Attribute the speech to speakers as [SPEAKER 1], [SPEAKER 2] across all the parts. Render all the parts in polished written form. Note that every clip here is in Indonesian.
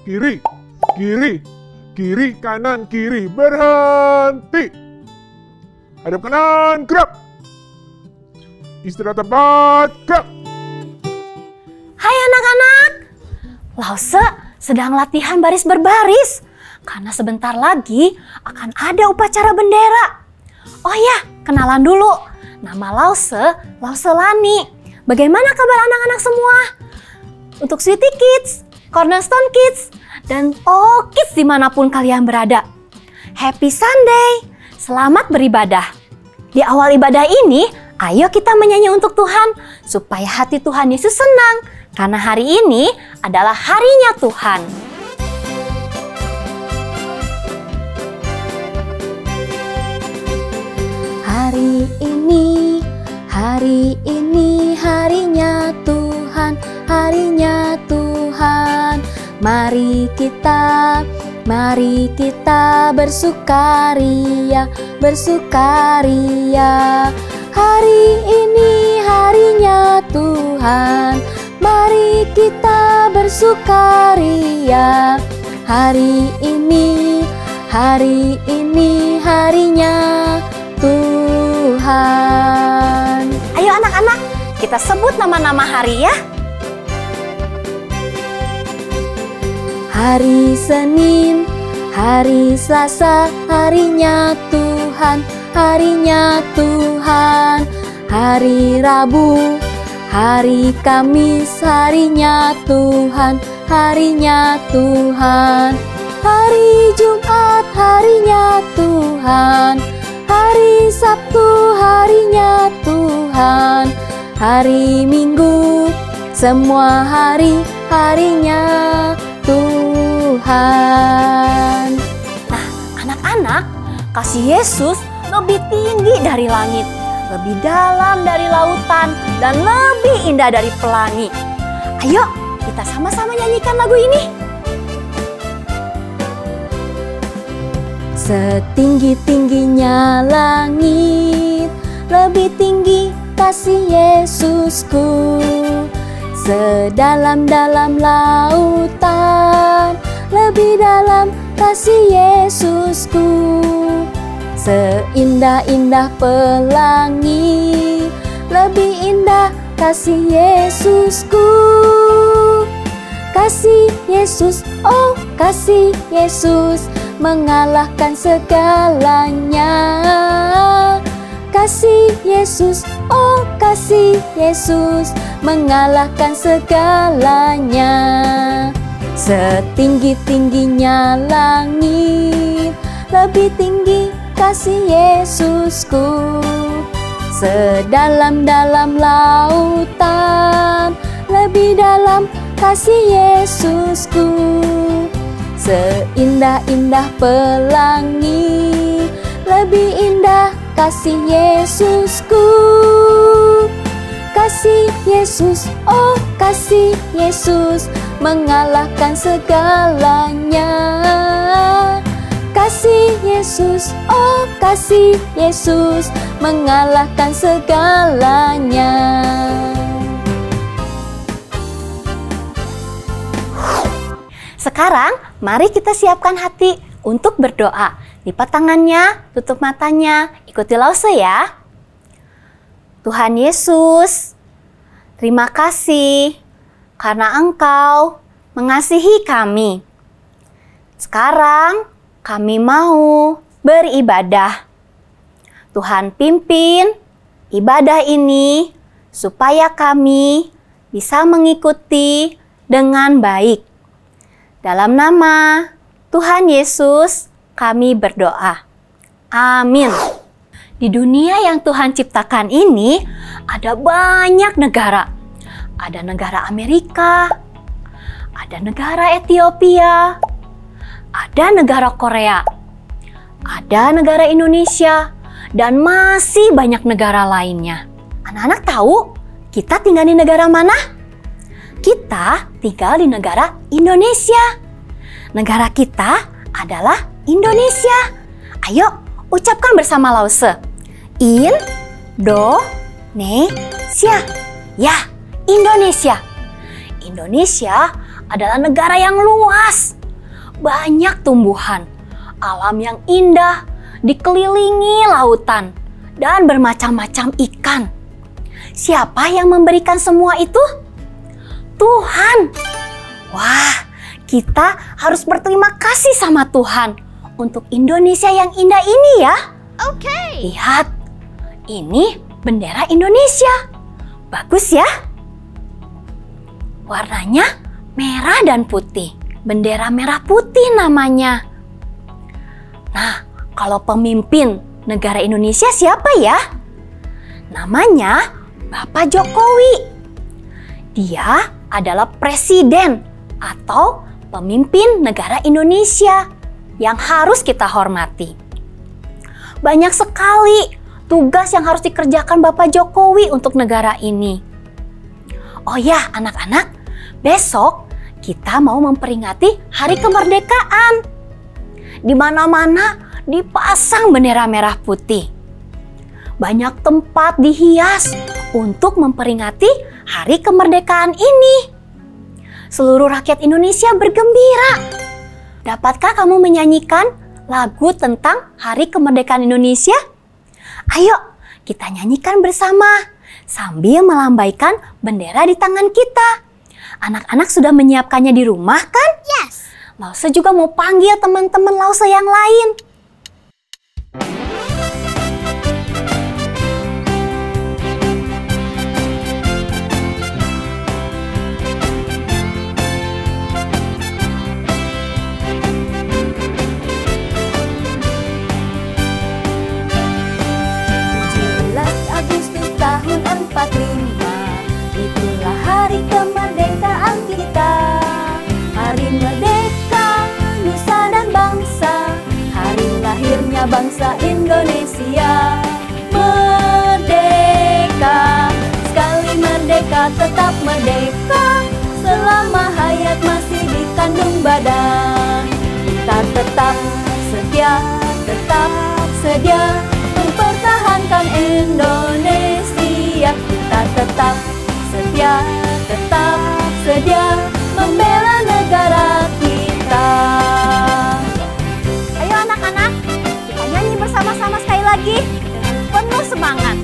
[SPEAKER 1] kiri, kiri, kiri, kanan, kiri, berhenti. Hadap kanan, gerak. Istirahat tempat, gerak.
[SPEAKER 2] Hai anak-anak, Lause sedang latihan baris berbaris karena sebentar lagi akan ada upacara bendera. Oh ya, kenalan dulu. Nama Lause, Lause Lani. Bagaimana kabar anak-anak semua? Untuk Sweetie Kids, Cornerstone Kids, dan all kids dimanapun kalian berada. Happy Sunday, selamat beribadah. Di awal ibadah ini, ayo kita menyanyi untuk Tuhan supaya hati Tuhan Yesus senang. Karena hari ini adalah harinya Tuhan. Hari ini harinya Tuhan, harinya Tuhan. Mari kita bersukaria, bersukaria. Hari ini harinya Tuhan, mari kita bersukaria. Hari ini harinya Tuhan. Ayo anak-anak, kita sebut nama-nama hari ya. Hari Senin, hari Selasa, harinya Tuhan, harinya Tuhan. Hari Rabu, hari Kamis, harinya Tuhan, harinya Tuhan. Hari Jumat, harinya Tuhan. Hari Sabtu, harinya Tuhan. Hari Minggu, semua hari, harinya Tuhan. Nah, anak-anak, kasih Yesus lebih tinggi dari langit, lebih dalam dari lautan, dan lebih indah dari pelangi. Ayo, kita sama-sama nyanyikan lagu ini. Setinggi-tingginya langit, lebih tinggi kasih Yesusku. Sedalam-dalam lautan, lebih dalam kasih Yesusku. Seindah-indah pelangi, lebih indah kasih Yesusku. Kasih Yesus, oh kasih Yesus, mengalahkan segalanya. Kasih Yesus, oh kasih Yesus, mengalahkan segalanya. Setinggi-tingginya langit, lebih tinggi kasih Yesusku. Sedalam-dalam lautan, lebih dalam kasih Yesusku. Seindah-indah pelangi, lebih indah kasih Yesusku. Kasih Yesus, oh kasih Yesus, mengalahkan segalanya. Kasih Yesus, oh kasih Yesus, mengalahkan segalanya. Sekarang, mari kita siapkan hati untuk berdoa. Lipat tangannya, tutup matanya, ikuti Lause ya. Tuhan Yesus, terima kasih karena Engkau mengasihi kami. Sekarang, kami mau beribadah. Tuhan pimpin ibadah ini supaya kami bisa mengikuti dengan baik. Dalam nama Tuhan Yesus, kami berdoa. Amin. Di dunia yang Tuhan ciptakan ini, ada banyak negara. Ada negara Amerika, ada negara Ethiopia, ada negara Korea, ada negara Indonesia, dan masih banyak negara lainnya. Anak-anak tahu kita tinggal di negara mana? Kita tinggal di negara Indonesia. Negara kita adalah Indonesia. Ayo, ucapkan bersama Lause. Indonesia. Ya, Indonesia. Indonesia adalah negara yang luas. Banyak tumbuhan, alam yang indah, dikelilingi lautan, dan bermacam-macam ikan. Siapa yang memberikan semua itu? Tuhan. Wah, kita harus berterima kasih sama Tuhan untuk Indonesia yang indah ini ya.
[SPEAKER 3] Oke.
[SPEAKER 2] Lihat, ini bendera Indonesia. Bagus ya? Warnanya merah dan putih. Bendera merah putih namanya. Nah, kalau pemimpin negara Indonesia siapa ya? Namanya Bapak Jokowi. Dia adalah presiden atau pemimpin negara Indonesia yang harus kita hormati. Banyak sekali tugas yang harus dikerjakan Bapak Jokowi untuk negara ini. Oh ya, anak-anak, besok kita mau memperingati Hari Kemerdekaan. Di mana-mana dipasang bendera merah putih. Banyak tempat dihias untuk memperingati Hari Kemerdekaan ini. Seluruh rakyat Indonesia bergembira. Dapatkah kamu menyanyikan lagu tentang Hari Kemerdekaan Indonesia? Ayo, kita nyanyikan bersama sambil melambaikan bendera di tangan kita. Anak-anak sudah menyiapkannya di rumah kan?
[SPEAKER 3] Yes.
[SPEAKER 2] Lause juga mau panggil teman-teman Lause yang lain.
[SPEAKER 3] Agustus tahun 45, itulah hari kemerdekaan kita. Hari merdeka, nusa dan bangsa, hari lahirnya bangsa Indonesia. Merdeka, sekali merdeka tetap merdeka, selama hayat masih dikandung badan. Kita tetap sedia mempertahankan Indonesia. Kita tetap sedia membela negara kita.
[SPEAKER 2] Ayo anak-anak, kita nyanyi bersama-sama sekali lagi dengan penuh semangat.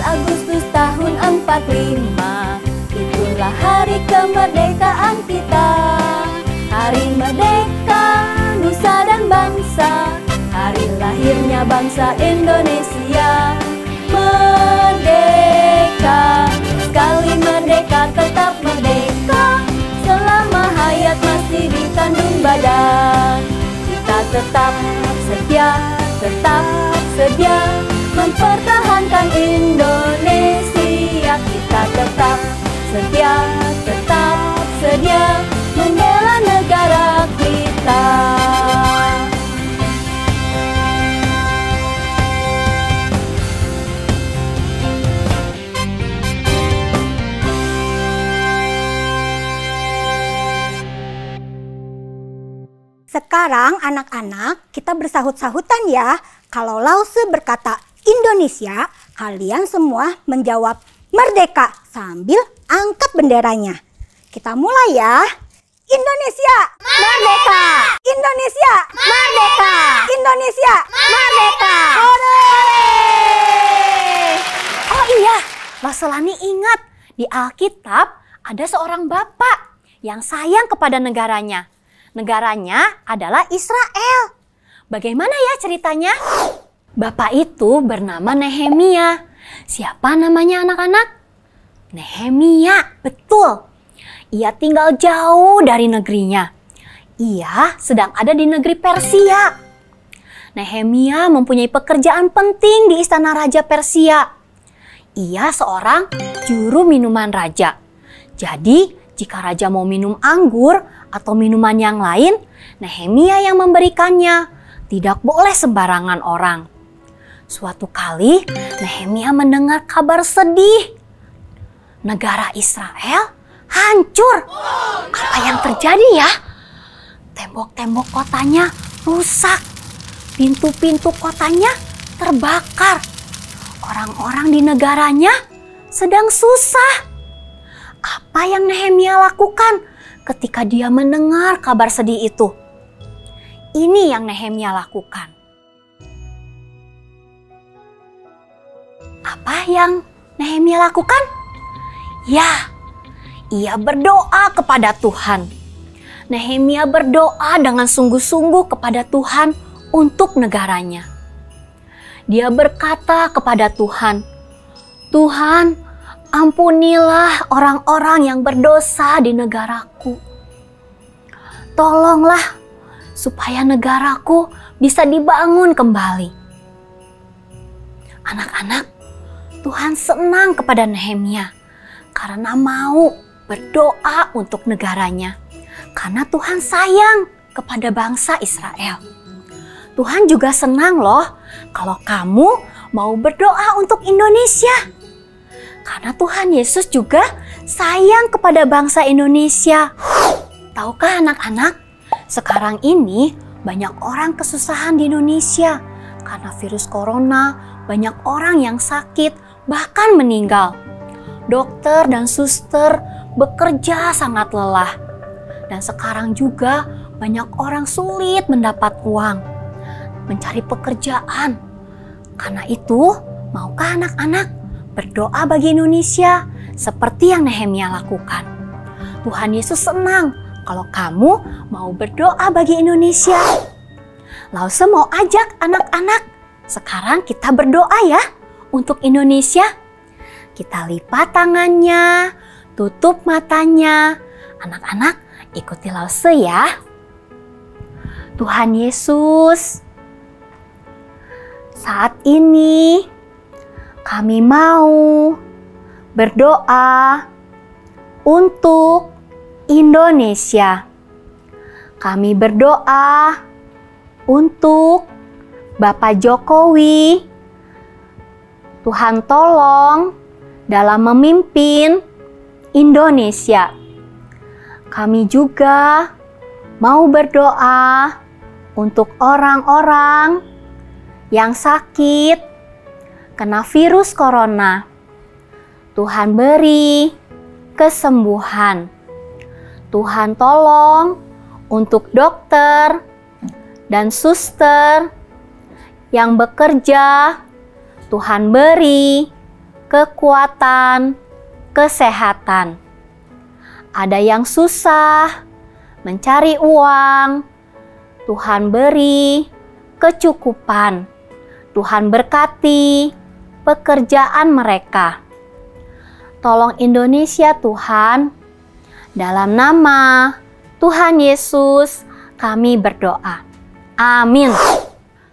[SPEAKER 3] Agustus tahun 45, itulah hari kemerdekaan kita. Hari merdeka, nusa dan bangsa, hari lahirnya bangsa Indonesia. Merdeka, sekali merdeka tetap merdeka, selama hayat masih dikandung badan. Kita tetap sedia mempertahankan Indonesia. Kita tetap sedia membela negara kita.
[SPEAKER 4] Sekarang anak-anak kita bersahut-sahutan ya. Kalau Lause berkata Indonesia, kalian semua menjawab merdeka sambil angkat benderanya. Kita mulai ya. Indonesia merdeka! Indonesia merdeka! Indonesia merdeka! Hore!
[SPEAKER 2] Oh iya, Lauselani ingat di Alkitab ada seorang bapak yang sayang kepada negaranya. Negaranya adalah Israel. Bagaimana ya ceritanya? Bapak itu bernama Nehemia. Siapa namanya anak-anak? Nehemia, betul. Ia tinggal jauh dari negerinya. Ia sedang ada di negeri Persia. Nehemia mempunyai pekerjaan penting di istana Raja Persia. Ia seorang juru minuman raja. Jadi, jika raja mau minum anggur atau minuman yang lain, Nehemia yang memberikannya. Tidak boleh sembarangan orang. Suatu kali, Nehemia mendengar kabar sedih. Negara Israel hancur. Apa yang terjadi ya? Tembok-tembok kotanya rusak. Pintu-pintu kotanya terbakar. Orang-orang di negaranya sedang susah. Apa yang Nehemia lakukan ketika dia mendengar kabar sedih itu? Ini yang Nehemia lakukan. Apa yang Nehemia lakukan? Ya, ia berdoa kepada Tuhan. Nehemia berdoa dengan sungguh-sungguh kepada Tuhan untuk negaranya. Dia berkata kepada Tuhan, "Tuhan, ampunilah orang-orang yang berdosa di negaraku. Tolonglah supaya negaraku bisa dibangun kembali." Anak-anak, Tuhan senang kepada Nehemia karena mau berdoa untuk negaranya. Karena Tuhan sayang kepada bangsa Israel. Tuhan juga senang loh kalau kamu mau berdoa untuk Indonesia. Karena Tuhan Yesus juga sayang kepada bangsa Indonesia. Tahukah anak-anak, sekarang ini banyak orang kesusahan di Indonesia. Karena virus corona, banyak orang yang sakit, bahkan meninggal. Dokter dan suster bekerja sangat lelah. Dan sekarang juga banyak orang sulit mendapat uang, mencari pekerjaan. Karena itu, maukah anak-anak berdoa bagi Indonesia seperti yang Nehemia lakukan? Tuhan Yesus senang kalau kamu mau berdoa bagi Indonesia. Lause mau ajak anak-anak, sekarang kita berdoa ya untuk Indonesia. Kita lipat tangannya, tutup matanya. Anak-anak, ikuti Lause ya. Tuhan Yesus, saat ini kami mau berdoa untuk Indonesia. Kami berdoa untuk Bapak Jokowi. Tuhan tolong dalam memimpin Indonesia. Kami juga mau berdoa untuk orang-orang yang sakit kena virus corona. Tuhan beri kesembuhan. Tuhan tolong untuk dokter dan suster yang bekerja. Tuhan beri kekuatan, kesehatan. Ada yang susah mencari uang, Tuhan beri kecukupan. Tuhan berkati pekerjaan mereka. Tolong Indonesia Tuhan. Dalam nama Tuhan Yesus kami berdoa. Amin.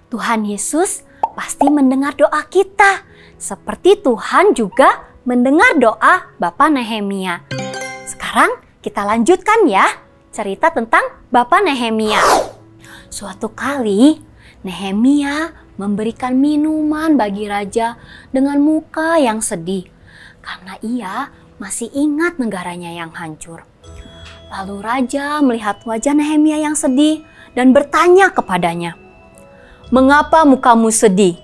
[SPEAKER 2] Tuhan Yesus pasti mendengar doa kita. Seperti Tuhan juga mendengar doa Bapak Nehemia. Sekarang kita lanjutkan ya cerita tentang Bapak Nehemia. Suatu kali Nehemia memberikan minuman bagi raja dengan muka yang sedih. Karena ia masih ingat negaranya yang hancur. Lalu raja melihat wajah Nehemia yang sedih dan bertanya kepadanya, "Mengapa mukamu sedih?"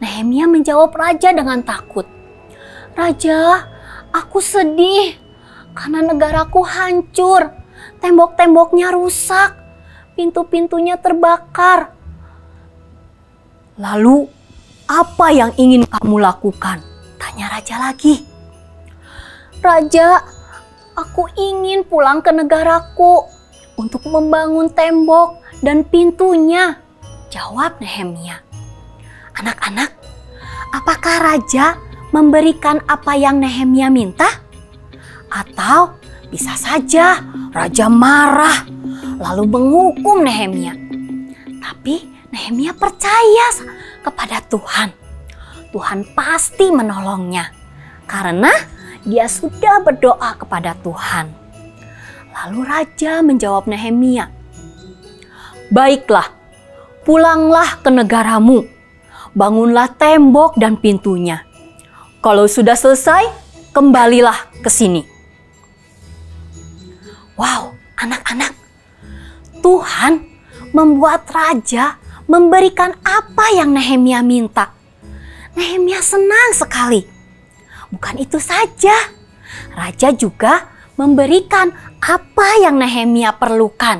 [SPEAKER 2] Nehemia menjawab raja dengan takut, "Raja, aku sedih karena negaraku hancur. Tembok-temboknya rusak, pintu-pintunya terbakar." "Lalu, apa yang ingin kamu lakukan?" tanya raja lagi. "Raja, aku ingin pulang ke negaraku untuk membangun tembok dan pintunya," jawab Nehemia. Anak-anak, apakah raja memberikan apa yang Nehemia minta? Atau bisa saja raja marah lalu menghukum Nehemia. Tapi Nehemia percaya kepada Tuhan. Tuhan pasti menolongnya karena dia sudah berdoa kepada Tuhan. Lalu raja menjawab Nehemia, "Baiklah, pulanglah ke negaramu. Bangunlah tembok dan pintunya. Kalau sudah selesai, kembalilah ke sini." Wow, anak-anak, Tuhan membuat raja memberikan apa yang Nehemia minta. Nehemia senang sekali. Bukan itu saja, raja juga memberikan apa yang Nehemia perlukan,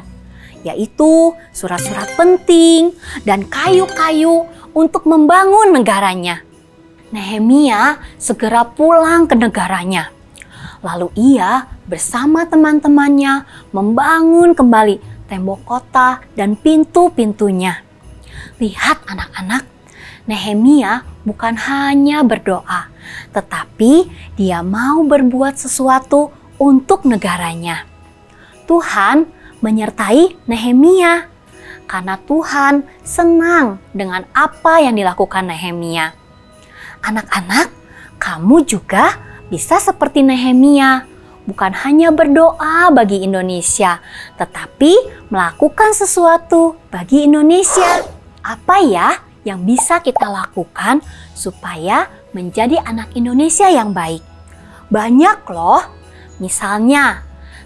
[SPEAKER 2] yaitu surat-surat penting dan kayu-kayu untuk membangun negaranya. Nehemia segera pulang ke negaranya. Lalu ia bersama teman-temannya membangun kembali tembok kota dan pintu-pintunya. Lihat anak-anak, Nehemia bukan hanya berdoa, tetapi dia mau berbuat sesuatu untuk negaranya. Tuhan menyertai Nehemia karena Tuhan senang dengan apa yang dilakukan Nehemia. Anak-anak, kamu juga bisa seperti Nehemia, bukan hanya berdoa bagi Indonesia, tetapi melakukan sesuatu bagi Indonesia. Apa ya yang bisa kita lakukan supaya menjadi anak Indonesia yang baik? Banyak loh, misalnya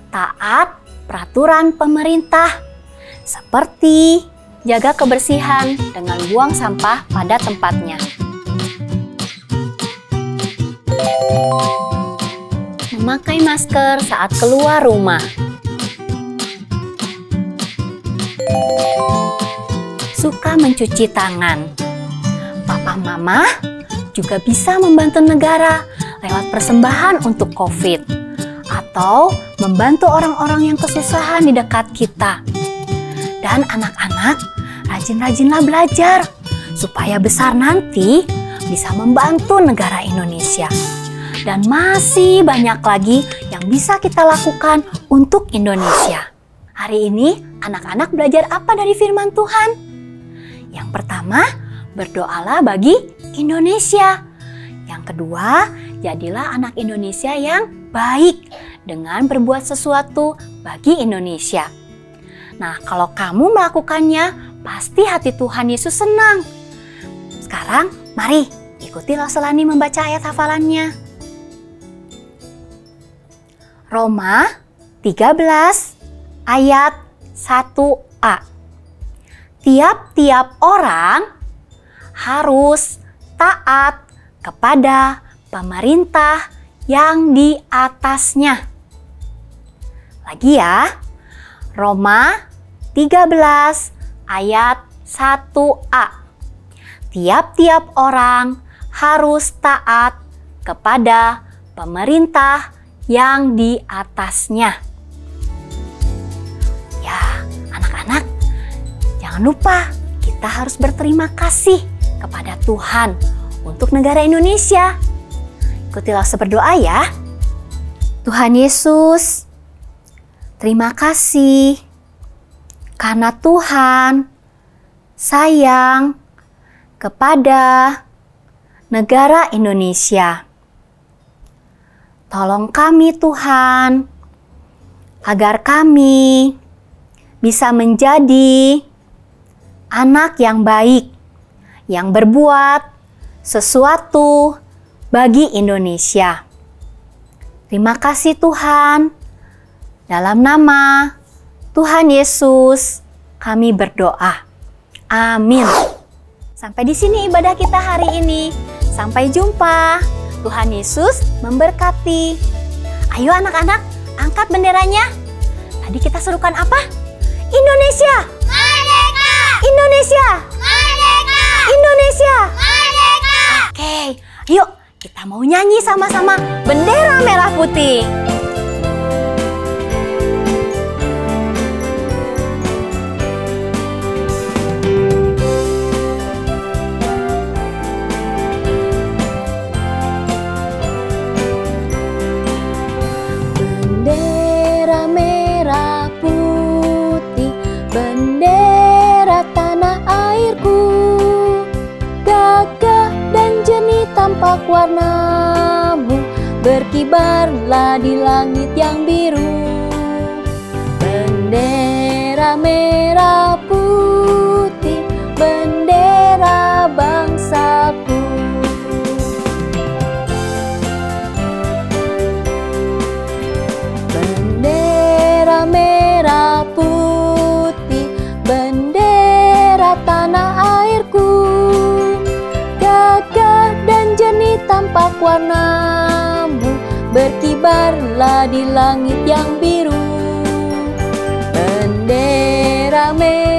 [SPEAKER 2] taat peraturan pemerintah, seperti jaga kebersihan dengan buang sampah pada tempatnya. Memakai masker saat keluar rumah. Suka mencuci tangan. Papa mama juga bisa membantu negara lewat persembahan untuk COVID atau membantu orang-orang yang kesusahan di dekat kita. Dan anak-anak, rajin-rajinlah belajar supaya besar nanti bisa membantu negara Indonesia. Dan masih banyak lagi yang bisa kita lakukan untuk Indonesia. Hari ini anak-anak belajar apa dari firman Tuhan? Yang pertama, berdoalah bagi Indonesia. Yang kedua, jadilah anak Indonesia yang baik dengan berbuat sesuatu bagi Indonesia. Nah, kalau kamu melakukannya, pasti hati Tuhan Yesus senang. Sekarang, mari ikuti Lauselani membaca ayat hafalannya. Roma 13 ayat 1a. Tiap-tiap orang harus taat kepada pemerintah yang di atasnya. Lagi ya, Roma 13 ayat 1a. Tiap-tiap orang harus taat kepada pemerintah yang di atasnya. Ya, anak-anak, jangan lupa kita harus berterima kasih kepada Tuhan untuk negara Indonesia. Ikutilah berdoa ya. Tuhan Yesus, terima kasih karena Tuhan sayang kepada negara Indonesia. Tolong kami Tuhan, agar kami bisa menjadi anak yang baik, yang berbuat sesuatu bagi Indonesia. Terima kasih Tuhan, dalam nama Tuhan Yesus kami berdoa. Amin. Sampai di sini ibadah kita hari ini. Sampai jumpa. Tuhan Yesus memberkati. Ayo anak-anak, angkat benderanya. Tadi kita serukan apa? Indonesia Merdeka! Indonesia Merdeka! Indonesia Merdeka! Oke, yuk kita mau nyanyi sama-sama bendera merah putih. Tampak warnamu berkibarlah di langit yang biru. Bendera merah putih, bendera bangsaku. Bendera merah putih, bendera
[SPEAKER 3] banyak warnamu, berkibarlah di langit yang biru. Bendera merah